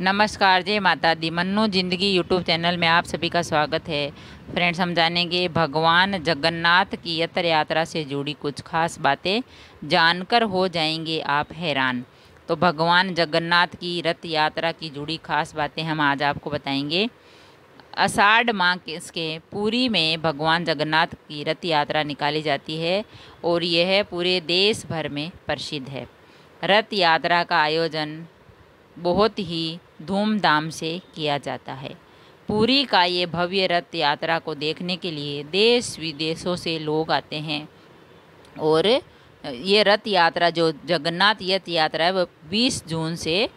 नमस्कार, जय माता दी। मन्नू ज़िंदगी यूट्यूब चैनल में आप सभी का स्वागत है। फ्रेंड्स, हम जानेंगे भगवान जगन्नाथ की रथ यात्रा से जुड़ी कुछ खास बातें, जानकर हो जाएंगे आप हैरान। तो भगवान जगन्नाथ की रथ यात्रा की जुड़ी खास बातें हम आज आपको बताएंगे। आषाढ़ माह के पुरी में भगवान जगन्नाथ की रथ यात्रा निकाली जाती है और यह पूरे देश भर में प्रसिद्ध है। रथ यात्रा का आयोजन बहुत ही धूमधाम से किया जाता है। पुरी का ये भव्य रथ यात्रा को देखने के लिए देश विदेशों से लोग आते हैं और ये रथ यात्रा जो जगन्नाथ रथ यात्रा है वो 20 जून से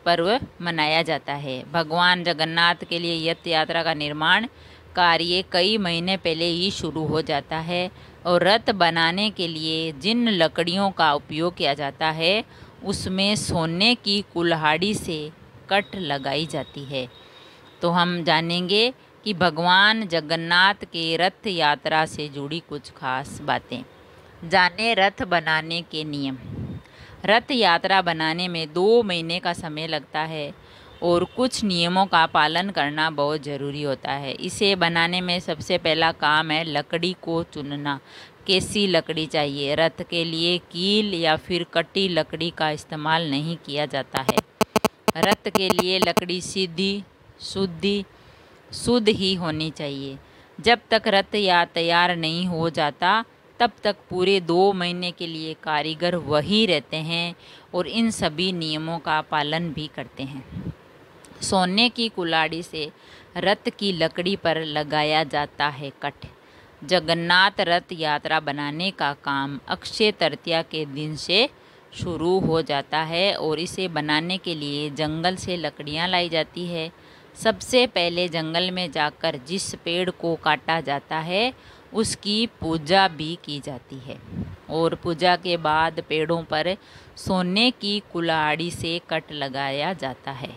पर्व मनाया जाता है। भगवान जगन्नाथ के लिए रथ यात्रा का निर्माण कार्य कई महीने पहले ही शुरू हो जाता है और रथ बनाने के लिए जिन लकड़ियों का उपयोग किया जाता है उसमें सोने की कुल्हाड़ी से कट लगाई जाती है। तो हम जानेंगे कि भगवान जगन्नाथ के रथ यात्रा से जुड़ी कुछ खास बातें। जाने रथ बनाने के नियम। रथ यात्रा बनाने में 2 महीने का समय लगता है और कुछ नियमों का पालन करना बहुत ज़रूरी होता है। इसे बनाने में सबसे पहला काम है लकड़ी को चुनना। कैसी लकड़ी चाहिए? रथ के लिए कील या फिर कटी लकड़ी का इस्तेमाल नहीं किया जाता है। रथ के लिए लकड़ी सीधी शुद्ध ही होनी चाहिए। जब तक रथ या तैयार नहीं हो जाता तब तक पूरे 2 महीने के लिए कारीगर वही रहते हैं और इन सभी नियमों का पालन भी करते हैं। सोने की कुल्हाड़ी से रथ की लकड़ी पर लगाया जाता है कट। जगन्नाथ रथ यात्रा बनाने का काम अक्षय तृतीया के दिन से शुरू हो जाता है और इसे बनाने के लिए जंगल से लकड़ियां लाई जाती है। सबसे पहले जंगल में जाकर जिस पेड़ को काटा जाता है उसकी पूजा भी की जाती है और पूजा के बाद पेड़ों पर सोने की कुल्हाड़ी से कट लगाया जाता है।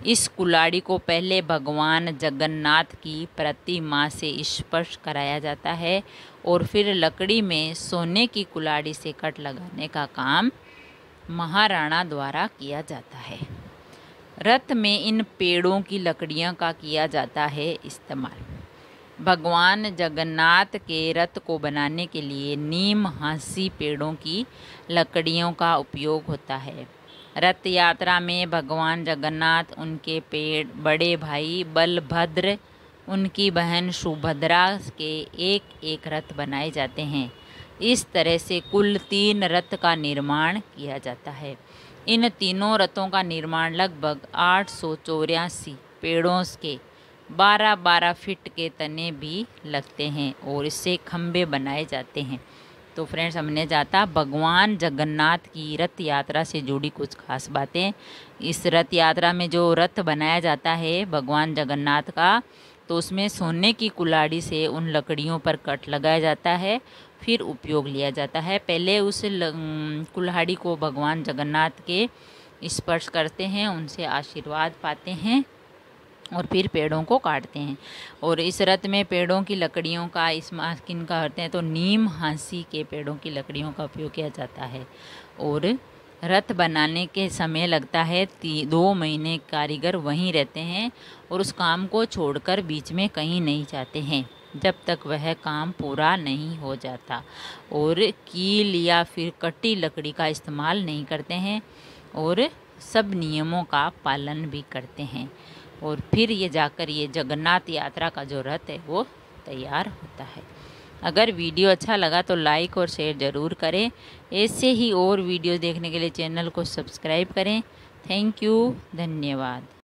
इस कुल्हाड़ी को पहले भगवान जगन्नाथ की प्रतिमा से स्पर्श कराया जाता है और फिर लकड़ी में सोने की कुल्हाड़ी से कट लगाने का काम महाराणा द्वारा किया जाता है। रथ में इन पेड़ों की लकड़ियों का किया जाता है इस्तेमाल। भगवान जगन्नाथ के रथ को बनाने के लिए नीम हांसी पेड़ों की लकड़ियों का उपयोग होता है। रथ यात्रा में भगवान जगन्नाथ, उनके बड़े भाई बलभद्र, उनकी बहन सुभद्रा के एक एक रथ बनाए जाते हैं। इस तरह से कुल 3 रथ का निर्माण किया जाता है। इन तीनों रथों का निर्माण लगभग 884 पेड़ों के 12-12 फीट के तने भी लगते हैं और इससे खंभे बनाए जाते हैं। तो फ्रेंड्स, हमने जाता भगवान जगन्नाथ की रथ यात्रा से जुड़ी कुछ खास बातें। इस रथ यात्रा में जो रथ बनाया जाता है भगवान जगन्नाथ का, तो उसमें सोने की कुल्हाड़ी से उन लकड़ियों पर कट लगाया जाता है, फिर उपयोग लिया जाता है। पहले उस कुल्हाड़ी को भगवान जगन्नाथ के स्पर्श करते हैं, उनसे आशीर्वाद पाते हैं और फिर पेड़ों को काटते हैं। और इस रथ में पेड़ों की लकड़ियों का इस्तेमाल किन का करते हैं तो नीम हांसी के पेड़ों की लकड़ियों का उपयोग किया जाता है। और रथ बनाने के समय लगता है 2 महीने। कारीगर वहीं रहते हैं और उस काम को छोड़कर बीच में कहीं नहीं जाते हैं जब तक वह काम पूरा नहीं हो जाता। और कील या फिर कटी लकड़ी का इस्तेमाल नहीं करते हैं और सब नियमों का पालन भी करते हैं। और फिर ये जाकर ये जगन्नाथ यात्रा का जो रथ है वो तैयार होता है। अगर वीडियो अच्छा लगा तो लाइक और शेयर ज़रूर करें। ऐसे ही और वीडियो देखने के लिए चैनल को सब्सक्राइब करें। थैंक यू, धन्यवाद।